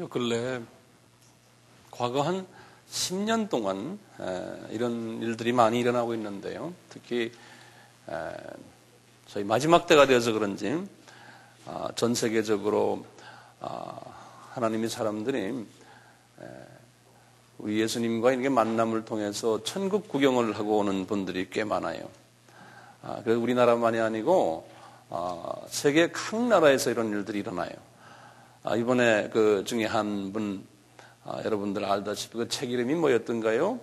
요 근래 과거 한 10년 동안 이런 일들이 많이 일어나고 있는데요. 특히 저희 마지막 때가 되어서 그런지 전 세계적으로 하나님의 사람들이 우리 예수님과 이렇게 만남을 통해서 천국 구경을 하고 오는 분들이 꽤 많아요. 그래서 우리나라만이 아니고 세계 각 나라에서 이런 일들이 일어나요. 이번에 그 중에 한 분 여러분들 알다시피 그 책 이름이 뭐였던가요?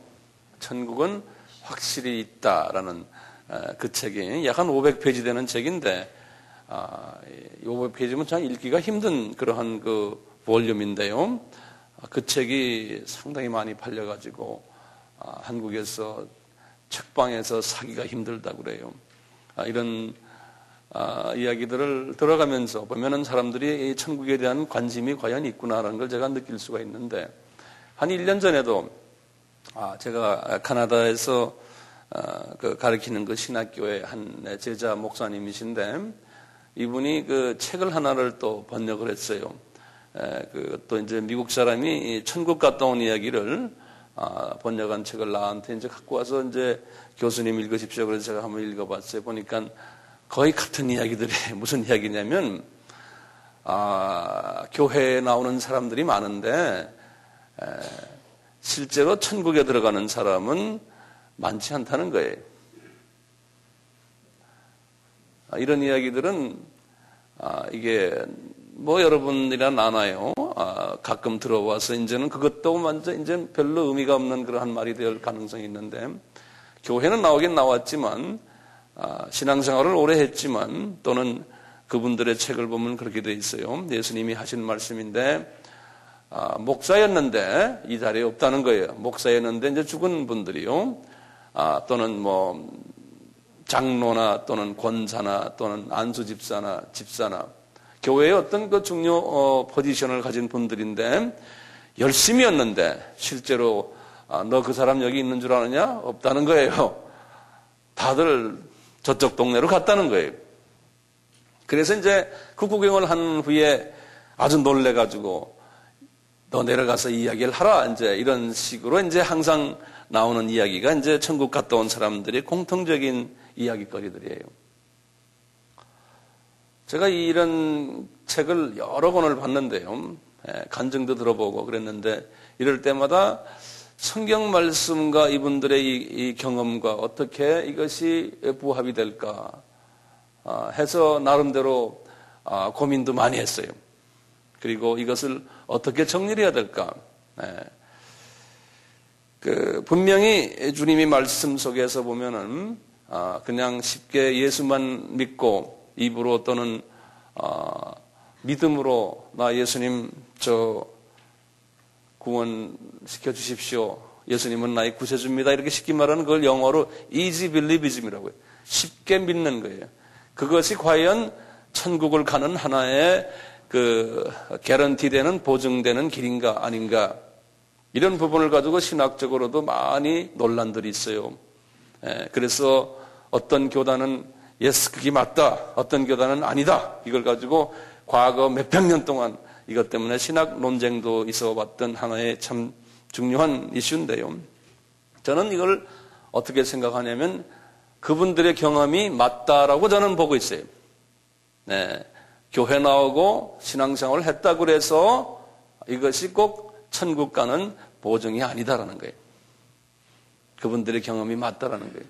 천국은 확실히 있다라는 그 책이 약 한 500페이지 되는 책인데 500페이지면 참 읽기가 힘든 그러한 그 볼륨인데요. 그 책이 상당히 많이 팔려가지고 한국에서 책방에서 사기가 힘들다고 그래요. 이런 이야기들을 들어가면서 보면은 사람들이 이 천국에 대한 관심이 과연 있구나라는 걸 제가 느낄 수가 있는데, 한 1년 전에도 제가 카나다에서 그 가르치는 그 신학교의 한 제자 목사님이신데, 이분이 그 책을 하나를 또 번역을 했어요. 또 이제 미국 사람이 천국 갔다 온 이야기를 번역한 책을 나한테 이제 갖고 와서 이제 교수님 읽으십시오. 그래서 제가 한번 읽어봤어요. 보니까 거의 같은 이야기들이 무슨 이야기냐면, 교회에 나오는 사람들이 많은데, 실제로 천국에 들어가는 사람은 많지 않다는 거예요. 이런 이야기들은, 이게, 뭐 여러분이랑 나눠요. 가끔 들어와서 이제는 그것도 완전 이제 별로 의미가 없는 그러한 말이 될 가능성이 있는데, 교회는 나오긴 나왔지만, 신앙생활을 오래 했지만 또는 그분들의 책을 보면 그렇게 돼 있어요. 예수님이 하신 말씀인데 목사였는데 이 자리에 없다는 거예요. 목사였는데 이제 죽은 분들이요. 또는 뭐 장로나 또는 권사나 또는 안수집사나 집사나 교회의 어떤 그 중요 포지션을 가진 분들인데 열심히였는데 실제로 너 그 사람 여기 있는 줄 아느냐? 없다는 거예요. 다들 저쪽 동네로 갔다는 거예요. 그래서 이제 그 구경을 한 후에 아주 놀래가지고 너 내려가서 이야기를 하라. 이제 이런 식으로 이제 항상 나오는 이야기가 이제 천국 갔다 온 사람들의 공통적인 이야기거리들이에요. 제가 이런 책을 여러 권을 봤는데요. 간증도 들어보고 그랬는데 이럴 때마다 성경 말씀과 이분들의 이 경험과 어떻게 이것이 부합이 될까 해서 나름대로 고민도 많이 했어요. 그리고 이것을 어떻게 정리를 해야 될까. 분명히 주님이 말씀 속에서 보면은 그냥 쉽게 예수만 믿고 입으로 또는 믿음으로 나 예수님 구원시켜 주십시오. 예수님은 나의 구세주입니다. 이렇게 쉽게 말하는 걸 영어로 easy believism이라고 해요. 쉽게 믿는 거예요. 그것이 과연 천국을 가는 하나의 그 개런티되는 보증되는 길인가 아닌가. 이런 부분을 가지고 신학적으로도 많이 논란들이 있어요. 그래서 어떤 교단은 yes, 그게 맞다. 어떤 교단은 아니다. 이걸 가지고 과거 몇백 년 동안 이것 때문에 신학 논쟁도 있어 왔던 하나의 참 중요한 이슈인데요. 저는 이걸 어떻게 생각하냐면 그분들의 경험이 맞다라고 저는 보고 있어요. 교회 나오고 신앙생활을 했다고 해서 이것이 꼭 천국 가는 보증이 아니다라는 거예요. 그분들의 경험이 맞다라는 거예요.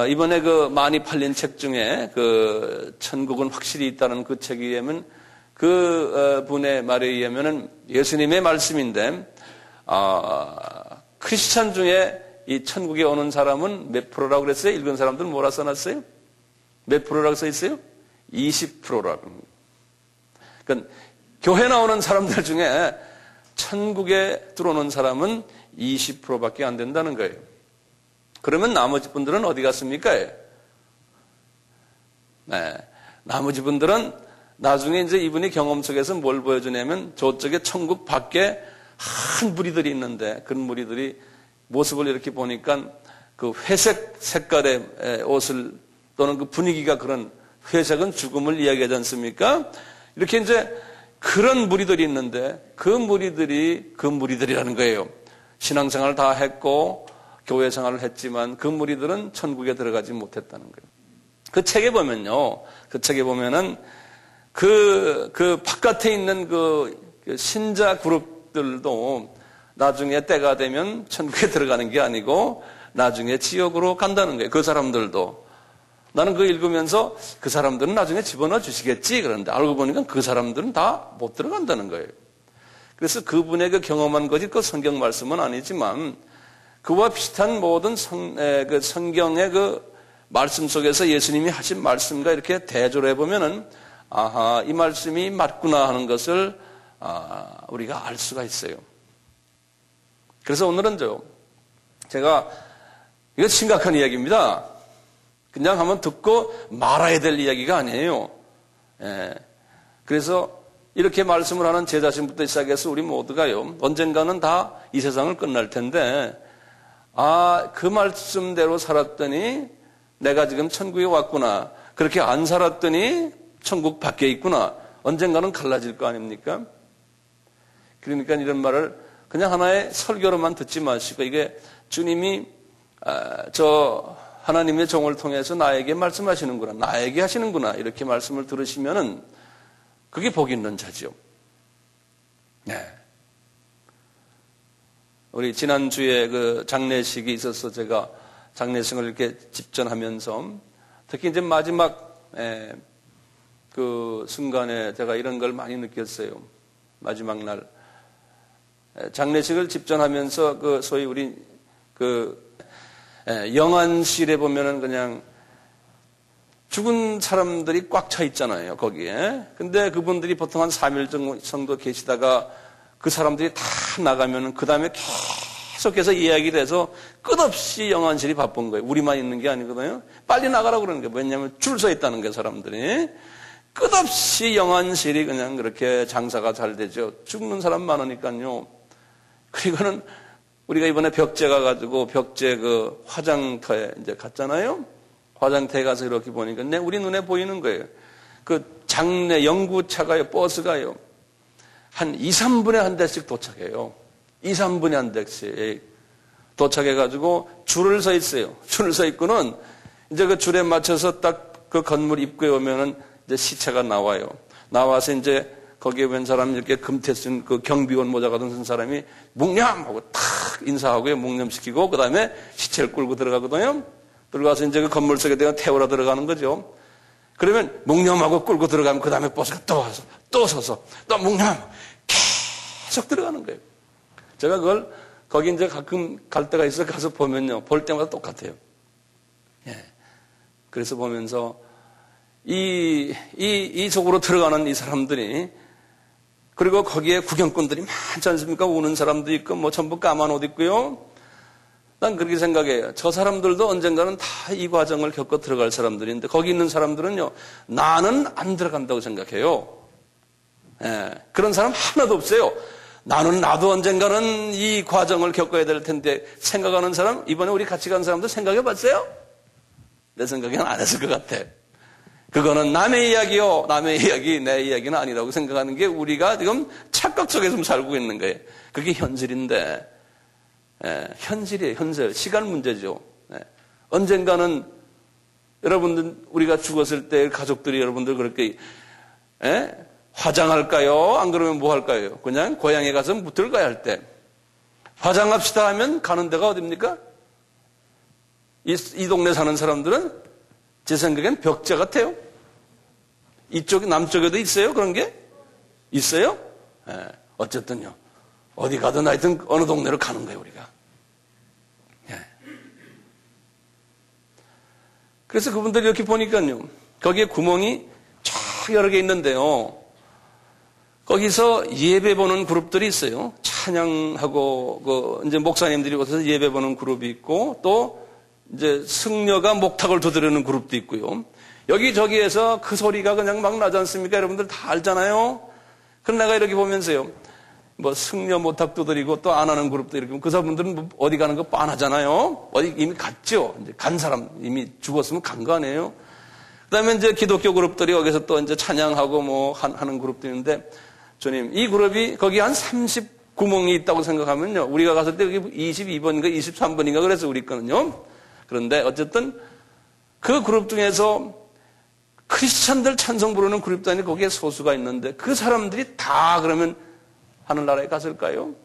이번에 그 많이 팔린 책 중에 그 천국은 확실히 있다는 그 책에 의하면 그 분의 말에 의하면은 예수님의 말씀인데, 크리스찬 중에 이 천국에 오는 사람은 몇 프로라고 그랬어요? 읽은 사람들은 뭐라 써놨어요? 몇 프로라고 써 있어요? 20%라고. 그러니까 교회 나오는 사람들 중에 천국에 들어오는 사람은 20%밖에 안 된다는 거예요. 그러면 나머지 분들은 어디 갔습니까? 나머지 분들은 나중에 이제 이분이 경험 속에서 뭘 보여주냐면 저쪽에 천국 밖에 한 무리들이 있는데 그 무리들이 모습을 이렇게 보니까 그 회색 색깔의 옷을 또는 그 분위기가 그런 회색은 죽음을 이야기하지 않습니까? 이렇게 이제 그런 무리들이 있는데 그 무리들이라는 거예요. 신앙생활을 다 했고 교회 생활을 했지만 그 무리들은 천국에 들어가지 못했다는 거예요. 그 책에 보면요. 그 책에 보면은 그 바깥에 있는 그 신자 그룹들도 나중에 때가 되면 천국에 들어가는 게 아니고 나중에 지옥으로 간다는 거예요. 그 사람들도. 나는 그거 읽으면서 그 사람들은 나중에 집어넣어 주시겠지. 그런데 알고 보니까 그 사람들은 다 못 들어간다는 거예요. 그래서 그분의 그 경험한 것이 그 성경 말씀은 아니지만 그와 비슷한 모든 성경의 그 말씀 속에서 예수님이 하신 말씀과 이렇게 대조를 해보면은 아하, 이 말씀이 맞구나 하는 것을 우리가 알 수가 있어요. 그래서 오늘은 제가 이거 심각한 이야기입니다. 그냥 한번 듣고 말아야 될 이야기가 아니에요. 예. 그래서 이렇게 말씀을 하는 제 자신부터 시작해서 우리 모두가요, 언젠가는 다 이 세상을 끝날 텐데, 그 말씀대로 살았더니 내가 지금 천국에 왔구나. 그렇게 안 살았더니 천국 밖에 있구나. 언젠가는 갈라질 거 아닙니까? 그러니까 이런 말을 그냥 하나의 설교로만 듣지 마시고, 이게 주님이 저 하나님의 종을 통해서 나에게 말씀하시는구나, 나에게 하시는구나, 이렇게 말씀을 들으시면은 그게 복 있는 자죠. 네. 우리 지난주에 그 장례식이 있어서 제가 장례식을 이렇게 집전하면서 특히 이제 마지막 그 순간에 제가 이런 걸 많이 느꼈어요. 마지막 날 장례식을 집전하면서 그 소위 우리 그 영안실에 보면은 그냥 죽은 사람들이 꽉 차 있잖아요, 거기에. 근데 그분들이 보통 한 3일 정도 계시다가 그 사람들이 다 나가면은 그 다음에 계속해서 이야기를 해서 끝없이 영안실이 바쁜 거예요. 우리만 있는 게 아니거든요. 빨리 나가라고 그러는 거예요. 왜냐하면 줄 서 있다는 거예요, 사람들이. 끝없이 영안실이 그냥 그렇게 장사가 잘 되죠. 죽는 사람 많으니까요. 그리고는 우리가 이번에 벽제 가가지고 벽제 그 화장터에 이제 갔잖아요. 화장터에 가서 이렇게 보니까 우리 눈에 보이는 거예요. 그 장례 영구차가요, 버스가요. 한 2, 3분에 한 대씩 도착해요. 2, 3분에 한 대씩 도착해가지고 줄을 서 있어요. 줄을 서 있고는 이제 그 줄에 맞춰서 딱 그 건물 입구에 오면은 이제 시체가 나와요. 나와서 이제 거기에 웬 사람 이렇게 금태 쓴 그 경비원 모자 같은 쓴 사람이 묵념하고 탁 인사하고요. 묵념시키고 그 다음에 시체를 끌고 들어가거든요. 들어가서 이제 그 건물 속에 내가 태우러 들어가는 거죠. 그러면 묵념하고 끌고 들어가면 그 다음에 버스가 또 와서 또 서서 또 묵념하고 계속 들어가는 거예요. 제가 그걸 거기 이제 가끔 갈 때가 있어 가서 보면요. 볼 때마다 똑같아요. 예. 그래서 보면서 이 속으로 들어가는 이 사람들이 그리고 거기에 구경꾼들이 많지 않습니까? 우는 사람도 있고 뭐 전부 까만 옷 입고요. 난 그렇게 생각해요. 저 사람들도 언젠가는 다 이 과정을 겪어 들어갈 사람들인데 거기 있는 사람들은요. 나는 안 들어간다고 생각해요. 예. 그런 사람 하나도 없어요. 나도 언젠가는 이 과정을 겪어야 될 텐데 생각하는 사람, 이번에 우리 같이 간 사람도 생각해 봤어요? 내 생각에는 안 했을 것 같아. 그거는 남의 이야기요. 남의 이야기, 내 이야기는 아니라고 생각하는 게 우리가 지금 착각 속에서 좀 살고 있는 거예요. 그게 현실인데, 현실이에요. 현실. 시간 문제죠. 언젠가는 여러분들, 우리가 죽었을 때 가족들이 여러분들 그렇게, 화장할까요? 안 그러면 뭐 할까요? 그냥 고향에 가서 묻을 가야 할 때. 화장합시다 하면 가는 데가 어딥니까? 이 동네 사는 사람들은 제 생각엔 벽제 같아요. 이쪽, 남쪽에도 있어요? 그런 게? 있어요? 어쨌든요. 어디 가든 하여튼 어느 동네로 가는 거예요, 우리가. 그래서 그분들이 이렇게 보니까요. 거기에 구멍이 쫙 여러 개 있는데요. 거기서 예배 보는 그룹들이 있어요. 찬양하고, 이제 목사님들이 오셔서 예배 보는 그룹이 있고, 또, 이제 승려가 목탁을 두드리는 그룹도 있고요. 여기저기에서 그 소리가 그냥 막 나지 않습니까? 여러분들 다 알잖아요? 그럼 내가 이렇게 보면서요. 뭐 승려 목탁 두드리고 또 안 하는 그룹도 이렇게, 그 사람들은 뭐 어디 가는 거 뻔하잖아요? 어디 이미 갔죠? 이제 간 사람, 이미 죽었으면 간 거 아니에요? 그 다음에 이제 기독교 그룹들이 여기서 또 이제 찬양하고 뭐 하는 그룹도 있는데, 주님, 이 그룹이 거기 한 39몽이 있다고 생각하면요. 우리가 갔을 때 여기 22번인가 23번인가 그래서 우리 거는요. 그런데 어쨌든 그 그룹 중에서 크리스찬들 찬송 부르는 그룹도 아니고 거기에 소수가 있는데 그 사람들이 다 그러면 하늘나라에 갔을까요?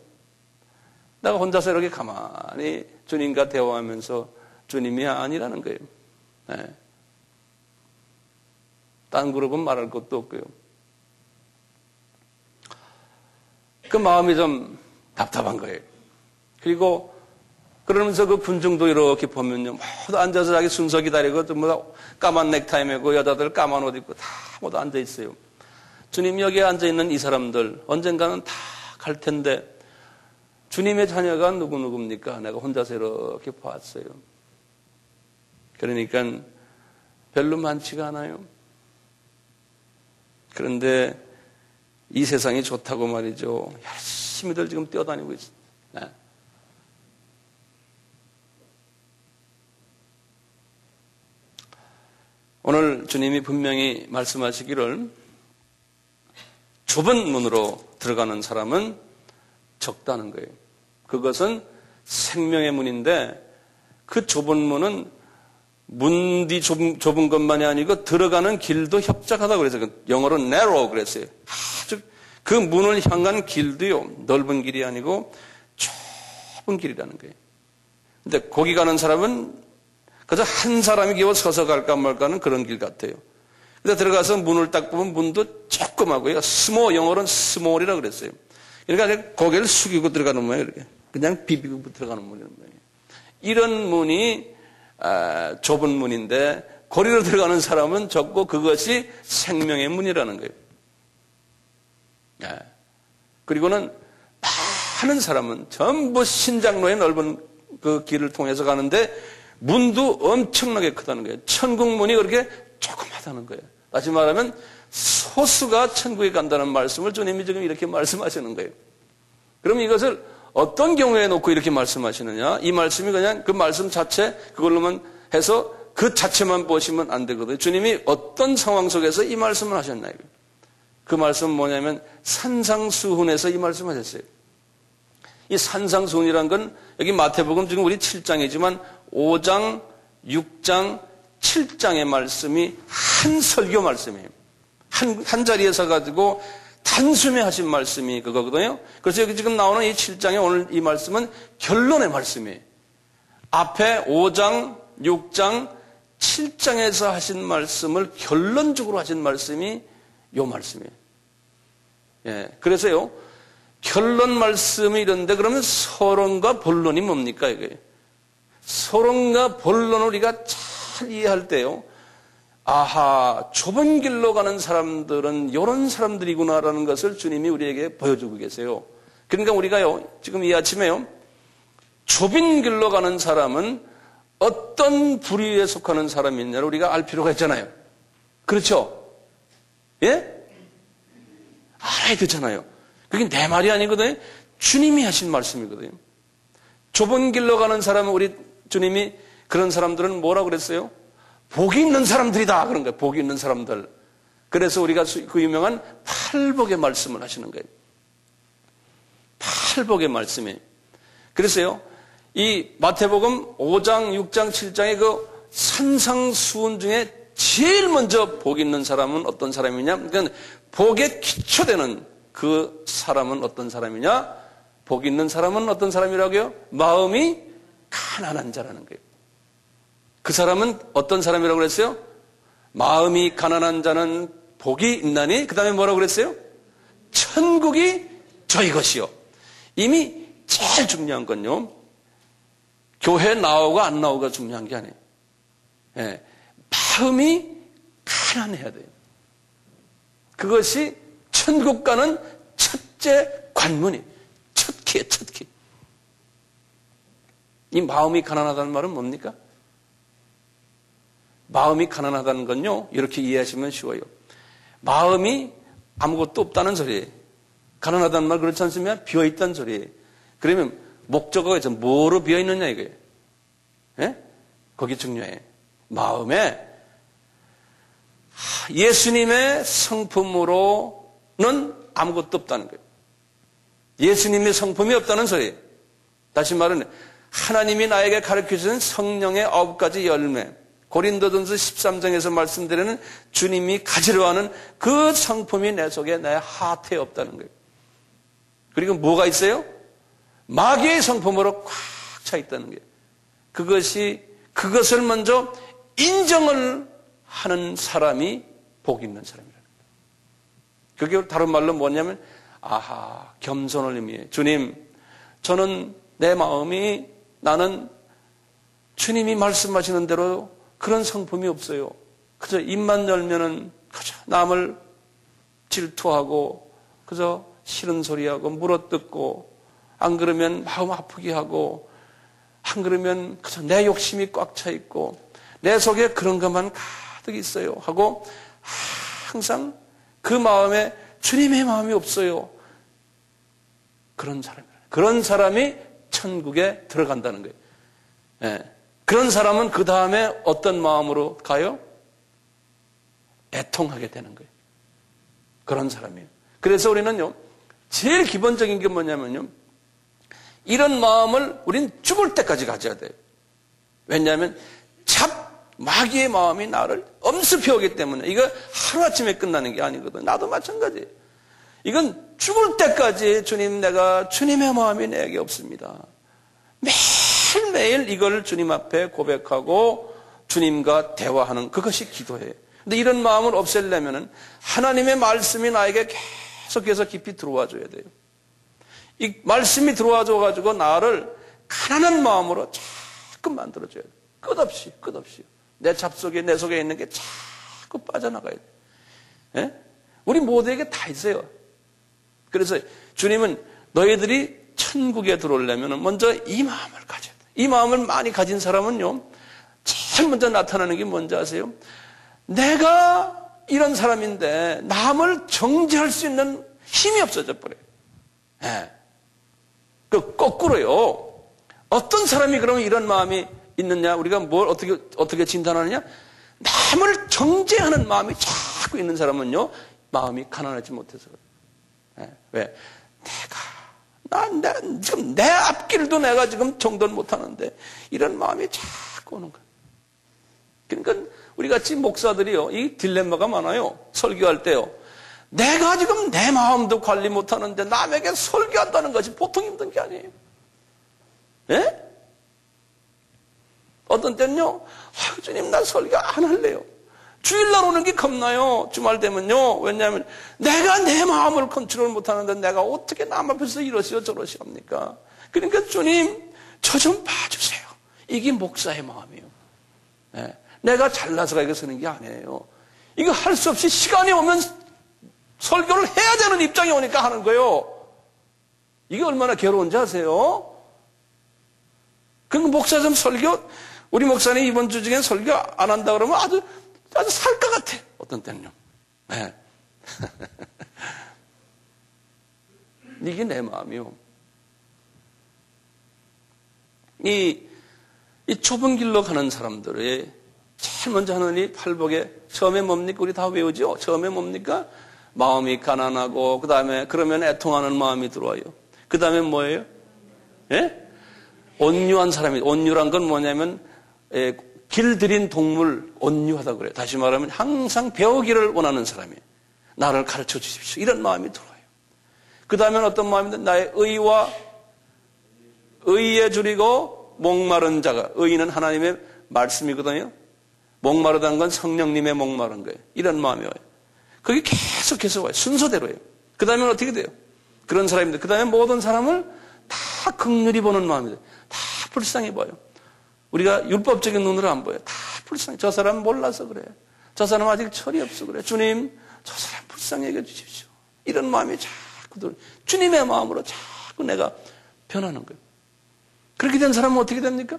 내가 혼자서 이렇게 가만히 주님과 대화하면서 주님이 아니라는 거예요. 네. 딴 그룹은 말할 것도 없고요. 그 마음이 좀 답답한 거예요. 그리고 그러면서 그 군중도 이렇게 보면요. 모두 앉아서 자기 순서 기다리고 뭐 까만 넥타이 메고 여자들 까만 옷 입고 다 모두 앉아 있어요. 주님 여기에 앉아 있는 이 사람들 언젠가는 다 갈 텐데 주님의 자녀가 누구입니까? 내가 혼자서 이렇게 봤어요. 그러니까 별로 많지가 않아요. 그런데 이 세상이 좋다고 말이죠. 열심히들 지금 뛰어다니고 있어요. 네. 오늘 주님이 분명히 말씀하시기를 좁은 문으로 들어가는 사람은 적다는 거예요. 그것은 생명의 문인데 그 좁은 문은 문이 좁은 것만이 아니고 들어가는 길도 협착하다고 그래서 영어로 narrow 그랬어요. 아주 그 문을 향한 길도요. 넓은 길이 아니고 좁은 길이라는 거예요. 근데 거기 가는 사람은 그저 한 사람이 겨우 서서 갈까 말까는 그런 길 같아요. 근데 들어가서 문을 딱 보면 문도 조그마고요. 영어로는 스몰이라고 그랬어요. 그러니까 고개를 숙이고 들어가는 모양이에요. 이렇게. 그냥 비비고 들어가는 문이라는 거예요. 이런 문이 좁은 문인데 거리로 들어가는 사람은 적고 그것이 생명의 문이라는 거예요. 그리고는 많은 사람은 전부 신장로의 넓은 그 길을 통해서 가는데 문도 엄청나게 크다는 거예요. 천국 문이 그렇게 조그마다는 거예요. 다시 말하면 소수가 천국에 간다는 말씀을 주님이 지금 이렇게 말씀하시는 거예요. 그럼 이것을 어떤 경우에 놓고 이렇게 말씀하시느냐? 이 말씀이 그냥 그 말씀 자체 그걸로만 해서 그 자체만 보시면 안 되거든요. 주님이 어떤 상황 속에서 이 말씀을 하셨나요? 그 말씀은 뭐냐면 산상수훈에서 이 말씀을 하셨어요. 이 산상수훈이라는 건 여기 마태복음 지금 우리 7장이지만 5장, 6장, 7장의 말씀이 한 설교 말씀이에요. 한 자리에서 가지고 단숨에 하신 말씀이 그거거든요. 그래서 여기 지금 나오는 이 7장의 오늘 이 말씀은 결론의 말씀이에요. 앞에 5장, 6장, 7장에서 하신 말씀을 결론적으로 하신 말씀이 이 말씀이에요. 예, 그래서요, 결론 말씀이 이런데 그러면 서론과 본론이 뭡니까, 이게? 서론과 본론을 우리가 잘 이해할 때요, 아하, 좁은 길로 가는 사람들은 이런 사람들이구나라는 것을 주님이 우리에게 보여주고 계세요. 그러니까 우리가요, 지금 이 아침에요, 좁은 길로 가는 사람은 어떤 부류에 속하는 사람이냐를 우리가 알 필요가 있잖아요. 그렇죠? 예? 알아야 되잖아요. 그게 내 말이 아니거든요. 주님이 하신 말씀이거든요. 좁은 길로 가는 사람은 우리 주님이 그런 사람들은 뭐라고 그랬어요? 복이 있는 사람들이다. 그런 거예요. 복이 있는 사람들. 그래서 우리가 그 유명한 팔복의 말씀을 하시는 거예요. 팔복의 말씀이. 그래서요, 이 마태복음 5장, 6장, 7장의 그 산상수훈 중에 제일 먼저 복 있는 사람은 어떤 사람이냐? 그러니까 복에 기초되는 그 사람은 어떤 사람이냐? 복 있는 사람은 어떤 사람이라고요? 마음이 가난한 자라는 거예요. 그 사람은 어떤 사람이라고 그랬어요? 마음이 가난한 자는 복이 있나니, 그 다음에 뭐라고 그랬어요? 천국이 저희 것이요. 이미 제일 중요한 건요, 교회 나오고 안 나오고가 중요한 게 아니에요. 예, 마음이 가난해야 돼요. 그것이 천국 가는 첫째 관문이에요. 첫 키에 첫 키. 이 마음이 가난하다는 말은 뭡니까? 마음이 가난하다는 건요, 이렇게 이해하시면 쉬워요. 마음이 아무것도 없다는 소리예요. 가난하다는 말 그렇지 않습니까? 비어있다는 소리예요. 그러면 목적어가 있어. 뭐로 비어있느냐 이거예요. 예? 거기 중요해요. 마음에 예수님의 성품으로는 아무것도 없다는 거예요. 예수님의 성품이 없다는 소리예요. 다시 말하면 하나님이 나에게 가르쳐주신 성령의 9가지 열매, 고린도전서 13장에서 말씀드리는 주님이 가지려 하는 그 성품이 내 속에, 내 하트에 없다는 거예요. 그리고 뭐가 있어요? 마귀의 성품으로 꽉 차 있다는 거예요. 그것을 먼저 인정을 하는 사람이 복 있는 사람이라는 거예요. 그게 다른 말로 뭐냐면, 겸손을 의미해요. 주님, 저는 내 마음이, 나는 주님이 말씀하시는 대로 그런 성품이 없어요. 그저 입만 열면은 그저 남을 질투하고, 그저 싫은 소리하고, 물어뜯고, 안 그러면 마음 아프게 하고, 안 그러면 그저 내 욕심이 꽉 차 있고, 내 속에 그런 것만 가득 있어요. 하고, 항상 그 마음에 주님의 마음이 없어요. 그런 사람이 천국에 들어간다는 거예요. 예. 그런 사람은 그 다음에 어떤 마음으로 가요? 애통하게 되는 거예요. 그런 사람이에요. 그래서 우리는요, 제일 기본적인 게 뭐냐면요, 이런 마음을 우린 죽을 때까지 가져야 돼요. 왜냐하면 마귀의 마음이 나를 엄습해 오기 때문에, 이거 하루아침에 끝나는 게 아니거든. 나도 마찬가지예요. 이건 죽을 때까지 주님, 내가 주님의 마음이 내게 없습니다. 매일매일 이걸 주님 앞에 고백하고 주님과 대화하는, 그것이 기도예요. 근데 이런 마음을 없애려면 하나님의 말씀이 나에게 계속해서 깊이 들어와 줘야 돼요. 이 말씀이 들어와 줘가지고 나를 가난한 마음으로 자꾸 만들어줘야 돼요. 끝없이. 내 잡속에, 내 속에 있는 게 자꾸 빠져나가야 돼요. 예? 우리 모두에게 다 있어요. 그래서 주님은 너희들이 천국에 들어오려면 먼저 이 마음을 가져야 돼요. 이 마음을 많이 가진 사람은요, 제일 먼저 나타나는 게 뭔지 아세요? 내가 이런 사람인데 남을 정죄할 수 있는 힘이 없어져 버려요. 예. 거꾸로요. 어떤 사람이 그러면 이런 마음이 있느냐? 우리가 뭘 어떻게 진단하느냐? 남을 정죄하는 마음이 자꾸 있는 사람은요, 마음이 가난하지 못해서 그래요. 예. 왜? 지금 내 앞길도 내가 지금 정돈 못하는데 이런 마음이 자꾸 오는 거예요. 그러니까 우리 같이 목사들이요, 이 딜레마가 많아요. 설교할 때요. 내가 지금 내 마음도 관리 못하는데 남에게 설교한다는 것이 보통 힘든 게 아니에요. 예? 어떤 때는요, 주님, 나 설교 안 할래요. 주일날 오는 게 겁나요. 주말 되면요. 왜냐하면 내가 내 마음을 컨트롤 못하는데 내가 어떻게 남 앞에서 이러시오 저러시오 합니까? 그러니까 주님, 저 좀 봐주세요. 이게 목사의 마음이에요. 예. 내가 잘나서 가게 서는 게 아니에요. 이거 할 수 없이 시간이 오면 설교를 해야 되는 입장이 오니까 하는 거예요. 이게 얼마나 괴로운지 아세요? 그러니까 목사 좀 설교, 우리 목사님 이번 주 중에 설교 안 한다 그러면 아주 살 것 같아. 어떤 때는요. 네. 이게 내 마음이요. 이 좁은 길로 가는 사람들의 제일 먼저 하는 이 팔복에 처음에 뭡니까? 우리 다 외우죠? 처음에 뭡니까? 마음이 가난하고, 그 다음에 그러면 애통하는 마음이 들어와요. 그 다음에 뭐예요? 예? 온유한 사람이, 온유란 건 뭐냐면, 길들인 동물 온유하다고 그래요. 다시 말하면 항상 배우기를 원하는 사람이에요. 나를 가르쳐 주십시오. 이런 마음이 들어와요. 그 다음엔 어떤 마음인데, 나의 의에 줄이고 목마른 자가, 의는 하나님의 말씀이거든요. 목마르다는 건 성령님의 목마른 거예요. 이런 마음이 와요. 그게 계속해서 와요. 순서대로예요. 그 다음엔 어떻게 돼요? 그런 사람인데, 그 다음에 모든 사람을 다 긍휼히 보는 마음이 돼요. 다 불쌍히 봐요. 우리가 율법적인 눈으로 안 보여요. 다 불쌍해. 저 사람 몰라서 그래. 저 사람 아직 철이 없어 그래. 주님, 저 사람 불쌍히 여겨주십시오. 이런 마음이 자꾸 들어요. 주님의 마음으로 자꾸 내가 변하는 거예요. 그렇게 된 사람은 어떻게 됩니까?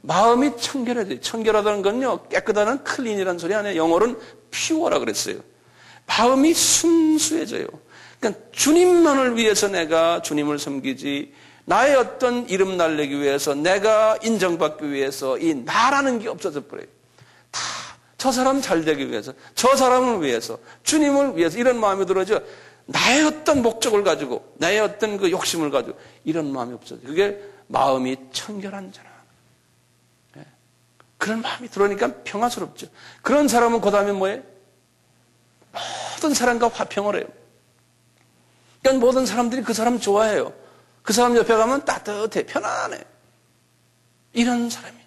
마음이 청결해야 돼요. 청결하다는 건요, 깨끗하다는 클린이라는 소리 아니에요. 영어로는 퓨어라 그랬어요. 마음이 순수해져요. 그러니까 주님만을 위해서 내가 주님을 섬기지, 나의 어떤 이름 날리기 위해서, 내가 인정받기 위해서 이 나라는 게 없어져 버려요. 다 저 사람 잘 되기 위해서, 저 사람을 위해서, 주님을 위해서 이런 마음이 들어져. 나의 어떤 목적을 가지고 나의 어떤 그 욕심을 가지고 이런 마음이 없어져. 그게 마음이 청결한 자라. 그런 마음이 들어오니까 평화스럽죠. 그런 사람은 그 다음에 뭐예요? 모든 사람과 화평을 해요. 그러니까 모든 사람들이 그 사람 좋아해요. 그 사람 옆에 가면 따뜻해, 편안해. 이런 사람이에요.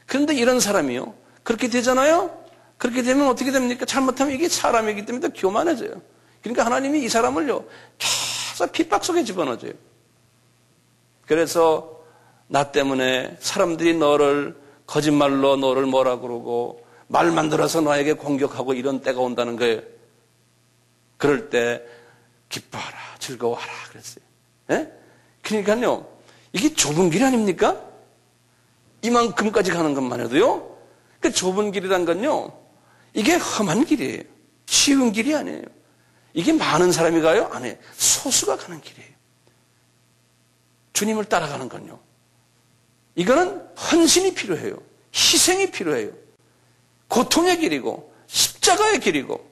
그런데 이런 사람이요. 그렇게 되잖아요? 그렇게 되면 어떻게 됩니까? 잘못하면 이게 사람이기 때문에 더 교만해져요. 그러니까 하나님이 이 사람을요, 계속 핍박 속에 집어넣어줘요. 그래서 나 때문에 사람들이 너를 거짓말로 너를 뭐라 그러고 말 만들어서 너에게 공격하고 이런 때가 온다는 거예요. 그럴 때 기뻐하라, 즐거워하라 그랬어요. 예? 그러니까요, 이게 좁은 길 아닙니까? 이만큼까지 가는 것만 해도요. 그 좁은 길이란 건요, 이게 험한 길이에요. 쉬운 길이 아니에요. 이게 많은 사람이 가요? 아니에요. 소수가 가는 길이에요. 주님을 따라가는 건요. 이거는 헌신이 필요해요. 희생이 필요해요. 고통의 길이고 십자가의 길이고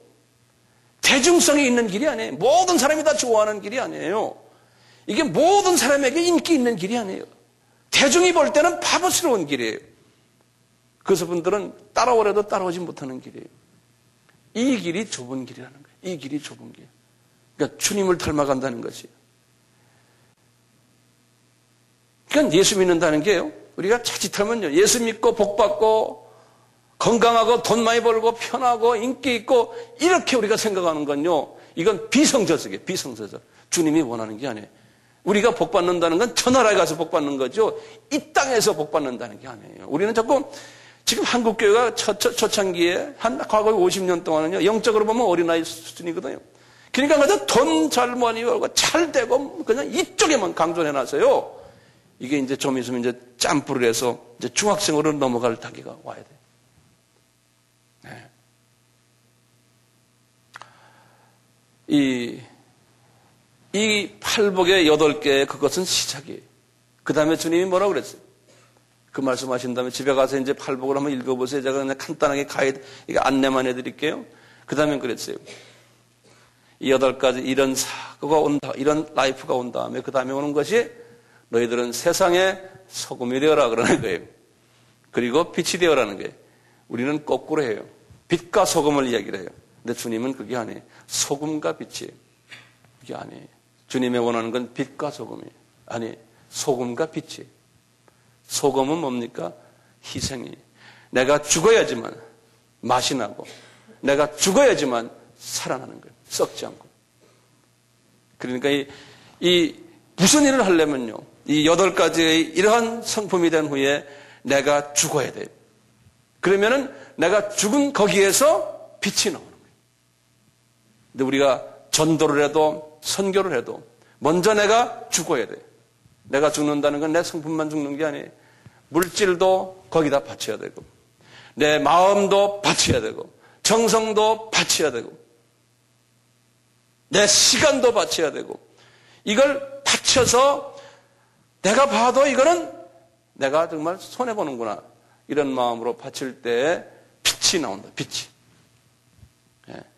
대중성이 있는 길이 아니에요. 모든 사람이 다 좋아하는 길이 아니에요. 이게 모든 사람에게 인기 있는 길이 아니에요. 대중이 볼 때는 바보스러운 길이에요. 그래서 분들은 따라오려도 따라오지 못하는 길이에요. 이 길이 좁은 길이라는 거예요. 이 길이 좁은 길. 그러니까 주님을 닮아간다는 것이에요. 그러니까 예수 믿는다는 게요. 우리가 자칫하면요. 예수 믿고 복 받고 건강하고 돈 많이 벌고 편하고 인기 있고 이렇게 우리가 생각하는 건요. 이건 비성서적이에요. 비성서적. 주님이 원하는 게 아니에요. 우리가 복 받는다는 건 저 나라에 가서 복 받는 거죠. 이 땅에서 복 받는다는 게 아니에요. 우리는 자꾸 지금 한국교회가 초창기에 한 과거 50년 동안은요. 영적으로 보면 어린아이 수준이거든요. 그러니까 그저 돈 잘 많이 벌고 잘 되고 그냥 이쪽에만 강조해 놨어요. 이게 이제 좀 있으면 이제 짬뿌를 해서 이제 중학생으로 넘어갈 단계가 와야 돼요. 네. 이 팔복의 8개 그것은 시작이에요. 그 다음에 주님이 뭐라고 그랬어요? 그 말씀하신 다음에 집에 가서 이제 팔복을 한번 읽어보세요. 제가 그냥 간단하게 가이드, 이거 안내만 해드릴게요. 그 다음에 그랬어요. 이 8가지 이런 사고가 온다, 이런 라이프가 온 다음에 그 다음에 오는 것이 너희들은 세상의 소금이 되어라 그러는 거예요. 그리고 빛이 되어라는 거예요. 우리는 거꾸로 해요. 빛과 소금을 이야기를 해요. 근데 주님은 그게 아니에요. 소금과 빛이에요. 그게 아니에요. 주님의 원하는 건 빛과 소금이에요. 아니, 소금과 빛이에요. 소금은 뭡니까? 희생이. 내가 죽어야지만 맛이 나고 내가 죽어야지만 살아나는 거예요. 썩지 않고. 그러니까 이 무슨 일을 하려면요. 이 8가지의 이러한 성품이 된 후에 내가 죽어야 돼요. 그러면은 내가 죽은 거기에서 빛이 나오는 거예요. 근데 우리가 전도를 해도 선교를 해도 먼저 내가 죽어야 돼요. 내가 죽는다는 건 내 성품만 죽는 게 아니에요. 물질도 거기다 바쳐야 되고 내 마음도 바쳐야 되고 정성도 바쳐야 되고 내 시간도 바쳐야 되고 이걸 바쳐서 내가 봐도 이거는 내가 정말 손해보는구나 이런 마음으로 바칠 때 빛이 나온다. 빛이.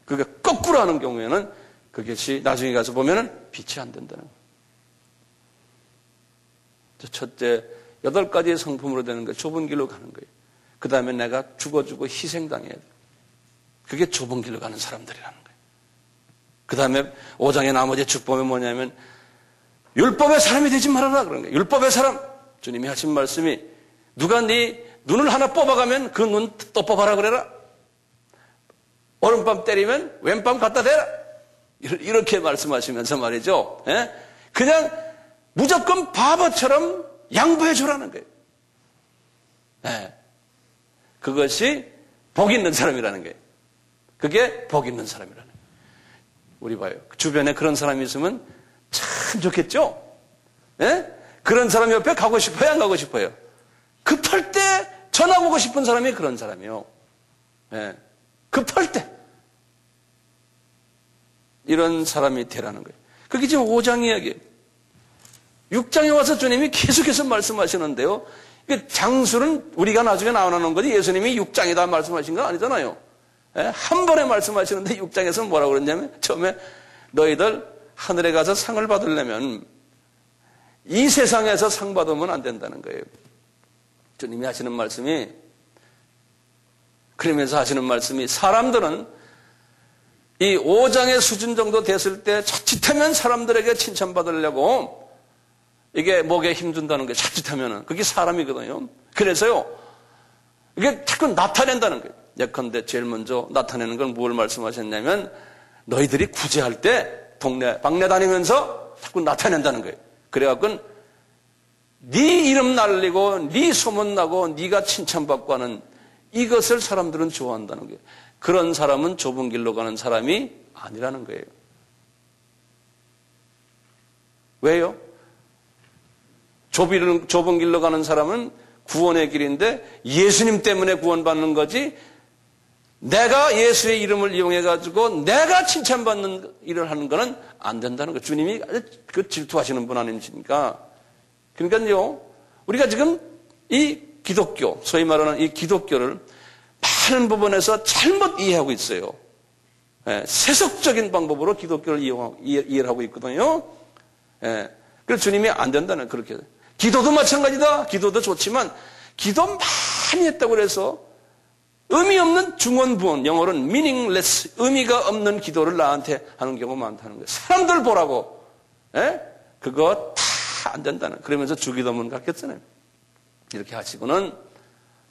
그게 거꾸로 하는 경우에는 그것이 나중에 가서 보면은 빛이 안 된다는 거예요. 첫째, 8가지의 성품으로 되는 거 좁은 길로 가는 거예요. 그 다음에 내가 죽어주고 희생당해야 돼요. 그게 좁은 길로 가는 사람들이라는 거예요. 그 다음에 5장의 나머지 축복은 뭐냐면 율법의 사람이 되지 말아라 그런 거예요. 율법의 사람. 주님이 하신 말씀이 누가 네 눈을 하나 뽑아가면 그 눈 또 뽑아라 그래라. 오른밤 때리면 왼밤 갖다 대라. 이렇게 말씀하시면서 말이죠. 그냥 무조건 바보처럼 양보해 주라는 거예요. 그것이 복 있는 사람이라는 거예요. 그게 복 있는 사람이라는 거예요. 우리 봐요. 주변에 그런 사람이 있으면 참 좋겠죠? 그런 사람 옆에 가고 싶어요? 안 가고 싶어요? 급할 때 전화 오고 싶은 사람이 그런 사람이요. 급할 때. 이런 사람이 되라는 거예요. 그게 지금 5장 이야기예요. 6장에 와서 주님이 계속해서 말씀하시는데요. 장수는 우리가 나중에 나오는 거지 예수님이 6장에다 말씀하신 거 아니잖아요. 한 번에 말씀하시는데 6장에서는 뭐라고 그랬냐면 처음에 너희들 하늘에 가서 상을 받으려면 이 세상에서 상 받으면 안 된다는 거예요. 주님이 하시는 말씀이, 그러면서 하시는 말씀이, 사람들은 이 5장의 수준 정도 됐을 때 자칫하면 사람들에게 칭찬받으려고 이게 목에 힘준다는 게 자칫하면은 그게 사람이거든요. 그래서요, 이게 자꾸 나타낸다는 거예요. 예컨대 제일 먼저 나타내는 건 뭘 말씀하셨냐면, 너희들이 구제할 때 동네 방네 다니면서 자꾸 나타낸다는 거예요. 그래갖고 네 이름 날리고 네 소문나고 네가 칭찬받고 하는 이것을 사람들은 좋아한다는 거예요. 그런 사람은 좁은 길로 가는 사람이 아니라는 거예요. 왜요? 좁은 길로 가는 사람은 구원의 길인데 예수님 때문에 구원받는 거지, 내가 예수의 이름을 이용해가지고 내가 칭찬받는 일을 하는 거는 안 된다는 거예요. 주님이 그 질투하시는 분 아니십니까? 그러니까요, 우리가 지금 이 기독교, 소위 말하는 이 기독교를 많은 부분에서 잘못 이해하고 있어요. 세속적인 방법으로 기독교를 이해를 하고 있거든요. 그래서 주님이 안 된다는, 그렇게. 기도도 마찬가지다. 기도도 좋지만, 기도 많이 했다고 그래서 의미 없는 중언부언, 영어로는 meaningless, 의미가 없는 기도를 나한테 하는 경우가 많다는 거예요. 사람들 보라고. 그거 다 안 된다는. 그러면서 주기도문 갖겠잖아요. 이렇게 하시고는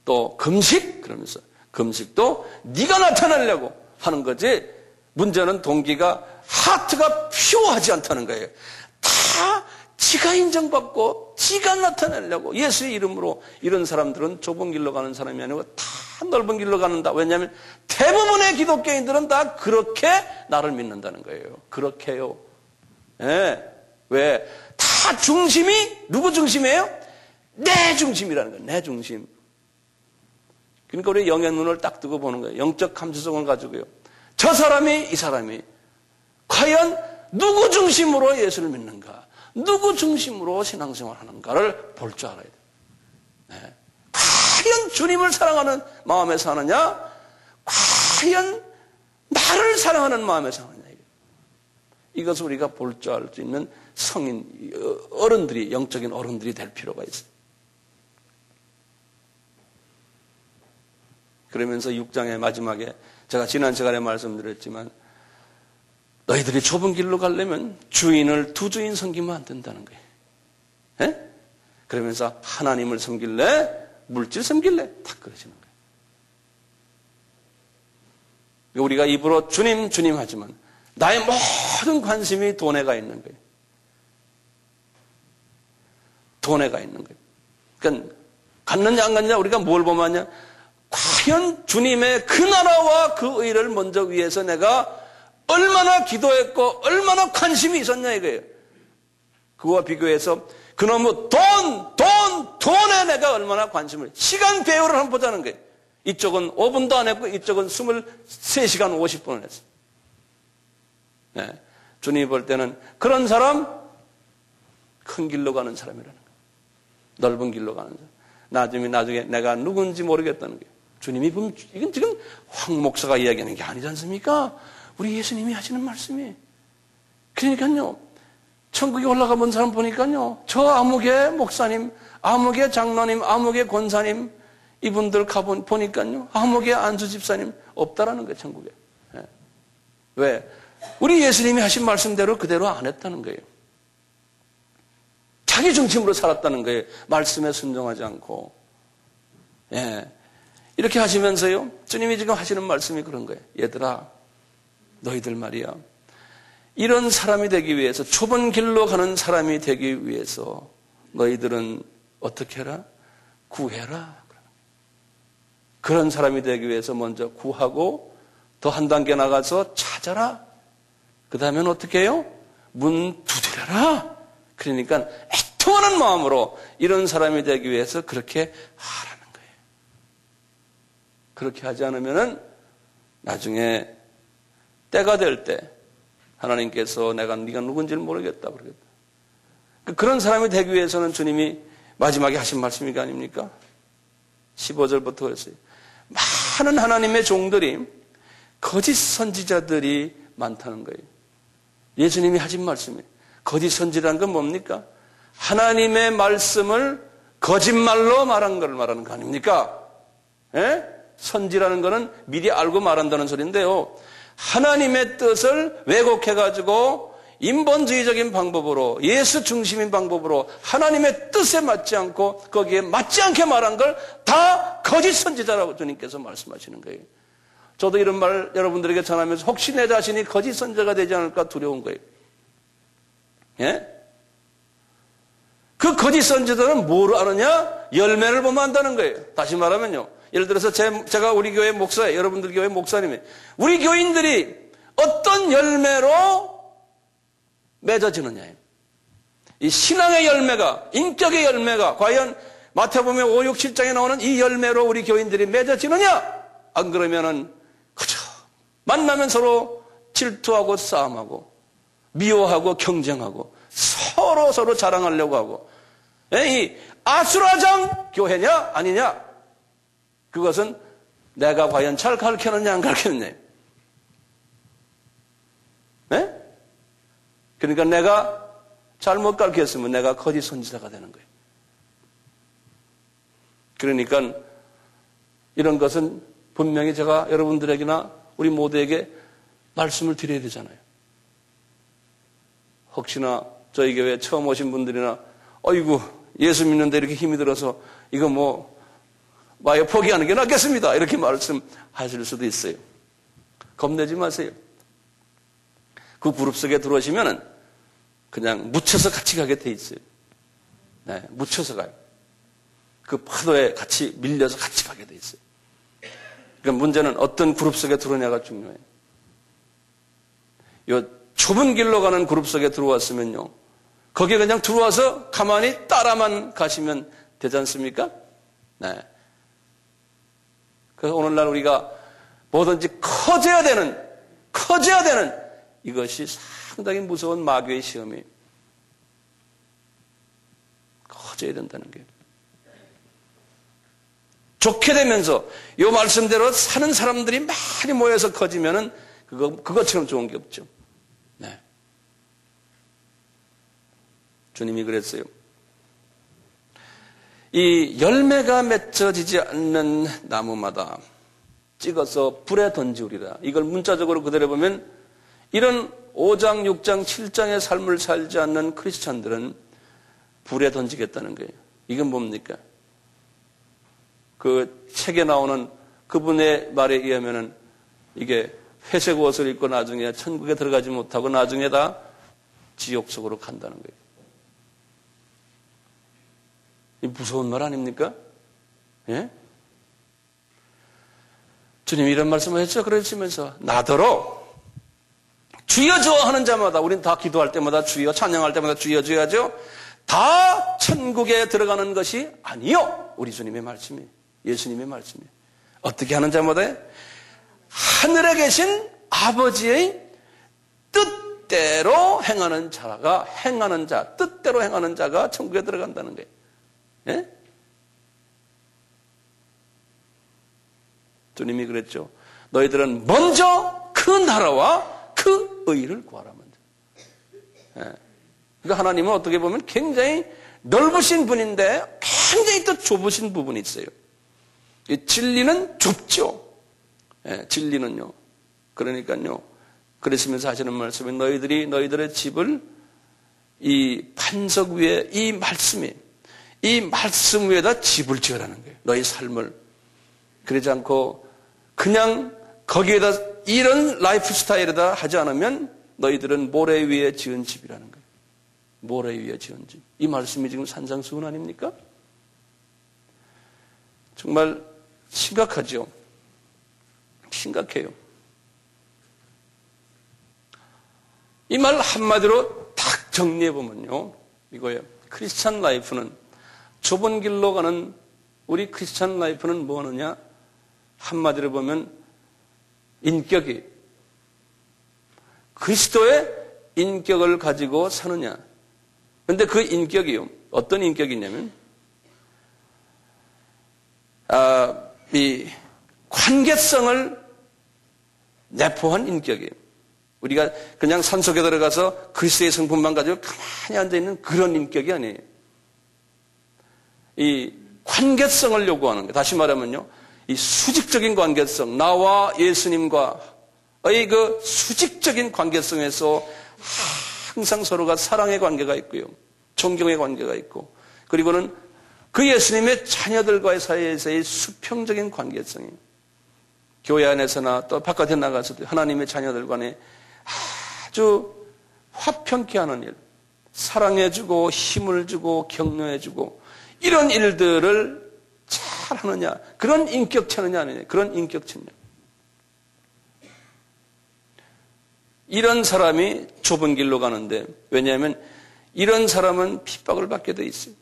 또 금식, 그러면서 금식도 네가 나타나려고 하는 거지, 문제는 동기가, 하트가 퓨어하지 않다는 거예요. 다 지가 인정받고 지가 나타내려고 예수의 이름으로. 이런 사람들은 좁은 길로 가는 사람이 아니고 다 넓은 길로 가는다. 왜냐하면 대부분의 기독교인들은 다 그렇게 나를 믿는다는 거예요. 그렇게요. 왜? 다 중심이 누구 중심이에요? 내 중심이라는 거예요. 내 중심. 그러니까 우리 영의 눈을 딱 뜨고 보는 거예요. 영적 감수성을 가지고요. 저 사람이, 이 사람이 과연 누구 중심으로 예수를 믿는가, 누구 중심으로 신앙생활 하는가를 볼 줄 알아야 돼요. 과연 주님을 사랑하는 마음에 사느냐, 과연 나를 사랑하는 마음에 사느냐, 이것을 우리가 볼 줄 알 수 있는 성인, 어른들이, 영적인 어른들이 될 필요가 있어요. 그러면서 6장의 마지막에 제가 지난 시간에 말씀드렸지만, 너희들이 좁은 길로 가려면 주인을 두 주인 섬기면 안 된다는 거예요. 그러면서 하나님을 섬길래, 물질 섬길래, 다 그러시는 거예요. 우리가 입으로 주님, 주님 하지만 나의 모든 관심이 돈에 가 있는 거예요. 돈에 가 있는 거예요. 그러니까 갔느냐 안 갔느냐 우리가 뭘 보면, 과연 주님의 그 나라와 그 의를 먼저 위해서 내가 얼마나 기도했고 얼마나 관심이 있었냐 이거예요. 그거와 비교해서 그놈의 돈에 내가 얼마나 관심을, 시간 배열을 한번 보자는 거예요. 이쪽은 5분도 안 했고 이쪽은 23시간 50분을 했어요. 주님이 볼 때는 그런 사람, 큰 길로 가는 사람이라는 거예요. 넓은 길로 가는 사람. 나중에 내가 누군지 모르겠다는 거예요. 주님이 보면, 이건 지금 황 목사가 이야기하는 게 아니지 않습니까? 우리 예수님이 하시는 말씀이. 그러니까요, 천국에 올라가 본 사람 보니까요, 저 아무개 목사님, 아무개 장로님, 아무개 권사님, 이분들 보니까요, 아무개 안수 집사님 없다라는 거예요, 천국에. 왜? 우리 예수님이 하신 말씀대로 그대로 안 했다는 거예요. 자기 중심으로 살았다는 거예요. 말씀에 순종하지 않고. 이렇게 하시면서요, 주님이 지금 하시는 말씀이 그런 거예요. 얘들아, 너희들 말이야, 이런 사람이 되기 위해서, 좁은 길로 가는 사람이 되기 위해서 너희들은 어떻게 해라? 구해라. 그런 사람이 되기 위해서 먼저 구하고, 더 한 단계 나가서 찾아라. 그 다음엔 어떻게 해요? 문 두드려라. 그러니까 애통하는 마음으로 이런 사람이 되기 위해서 그렇게 하라는 거예요. 그렇게 하지 않으면은 나중에 때가 될 때 하나님께서 네가 누군지를 모르겠다 그러겠다. 그런 사람이 되기 위해서는 주님이 마지막에 하신 말씀이 아닙니까? 15절부터 그랬어요. 많은 하나님의 종들이, 거짓 선지자들이 많다는 거예요. 예수님이 하신 말씀이에요. 거짓 선지라는 건 뭡니까? 하나님의 말씀을 거짓말로 말한 걸 말하는 거 아닙니까? 예? 선지라는 거는 미리 알고 말한다는 소리인데요. 하나님의 뜻을 왜곡해가지고 인본주의적인 방법으로, 예수 중심인 방법으로 하나님의 뜻에 맞지 않고 거기에 맞지 않게 말한 걸 다 거짓 선지자라고 주님께서 말씀하시는 거예요. 저도 이런 말 여러분들에게 전하면서 혹시 내 자신이 거짓 선지자가 되지 않을까 두려운 거예요. 예? 그 거짓 선지자는 뭘 아느냐? 열매를 보면 안다는 거예요. 다시 말하면요. 예를 들어서 제가 우리 교회 목사예요. 여러분들 교회 목사님이에요. 우리 교인들이 어떤 열매로 맺어지느냐예요. 이 신앙의 열매가, 인격의 열매가 과연 마태복음 5, 6, 7장에 나오는 이 열매로 우리 교인들이 맺어지느냐? 안 그러면은 그저 만나면 서로 질투하고 싸움하고 미워하고 경쟁하고 서로 자랑하려고 하고 이 아수라장 교회냐 아니냐? 그것은 내가 과연 잘 가르쳤느냐 안 가르쳤느냐? 네? 그러니까 내가 잘못 가르쳤으면 내가 거짓 선지자가 되는 거예요. 그러니까 이런 것은 분명히 제가 여러분들에게나 우리 모두에게 말씀을 드려야 되잖아요. 혹시나 저희 교회 처음 오신 분들이나 어이구 예수 믿는데 이렇게 힘이 들어서 이거 뭐 와요 포기하는 게 낫겠습니다. 이렇게 말씀하실 수도 있어요. 겁내지 마세요. 그 그룹 속에 들어오시면은 그냥 묻혀서 같이 가게 돼 있어요. 네, 묻혀서 가요. 그 파도에 같이 밀려서 같이 가게 돼 있어요. 그러니까 문제는 어떤 그룹 속에 들어오냐가 중요해요. 요 좁은 길로 가는 그룹 속에 들어왔으면요. 거기에 그냥 들어와서 가만히 따라만 가시면 되지 않습니까? 네. 그래서 오늘날 우리가 뭐든지 커져야 되는 이것이 상당히 무서운 마귀의 시험이에요. 커져야 된다는 게. 좋게 되면서 이 말씀대로 사는 사람들이 많이 모여서 커지면은 그것처럼 좋은 게 없죠. 네. 주님이 그랬어요. 이 열매가 맺혀지지 않는 나무마다 찍어서 불에 던지우리라. 이걸 문자적으로 그대로 보면 이런 5장, 6장, 7장의 삶을 살지 않는 크리스찬들은 불에 던지겠다는 거예요. 이건 뭡니까? 그 책에 나오는 그분의 말에 의하면은 이게 회색 옷을 입고 나중에 천국에 들어가지 못하고 나중에 다 지옥 속으로 간다는 거예요. 이 무서운 말 아닙니까? 예? 주님이 이런 말씀을 했죠. 그러시면서 나더러 주여 주여 하는 자마다 우리는 다 기도할 때마다 주여 찬양할 때마다 주여 주여하죠. 다 천국에 들어가는 것이 아니요. 우리 주님의 말씀이에요. 예수님의 말씀이에요. 어떻게 하는 자마다 하늘에 계신 아버지의 뜻대로 행하는 자, 뜻대로 행하는 자가 천국에 들어간다는 거예요. 예? 주님이 그랬죠. 너희들은 먼저 그 나라와 그 의를 구하라 먼저. 예. 그러니까 하나님은 어떻게 보면 굉장히 넓으신 분인데 굉장히 또 좁으신 부분이 있어요. 이 진리는 좁죠. 예, 진리는요. 그러니까요. 그러시면서 하시는 말씀은 너희들의 집을 이 반석 위에 이 말씀 위에다 집을 지으라는 거예요. 너희 삶을. 그러지 않고 그냥 거기에다 이런 라이프 스타일에다 하지 않으면 너희들은 모래 위에 지은 집이라는 거예요. 모래 위에 지은 집. 이 말씀이 지금 산상수훈 아닙니까? 정말 심각하죠. 심각해요. 이 말 한마디로 딱 정리해보면요. 이거예요. 크리스찬 라이프는 좁은 길로 가는 우리 크리스찬 라이프는 뭐 하느냐? 한마디로 보면 인격이 그리스도의 인격을 가지고 사느냐. 그런데 그 인격이요. 어떤 인격이냐면 이 관계성을 내포한 인격이에요. 우리가 그냥 산속에 들어가서 그리스도의 성품만 가지고 가만히 앉아있는 그런 인격이 아니에요. 이 관계성을 요구하는 거예요. 다시 말하면요, 이 수직적인 관계성, 나와 예수님과의 그 수직적인 관계성에서 항상 서로가 사랑의 관계가 있고요, 존경의 관계가 있고, 그리고는 그 예수님의 자녀들과의 사이에서의 수평적인 관계성이 교회 안에서나 또 바깥에 나가서도 하나님의 자녀들 간에 아주 화평케 하는 일, 사랑해주고 힘을 주고 격려해주고 이런 일들을 잘 하느냐, 그런 인격체느냐 아니냐, 그런 인격체냐. 이런 사람이 좁은 길로 가는데, 왜냐하면 이런 사람은 핍박을 받게 돼 있어요.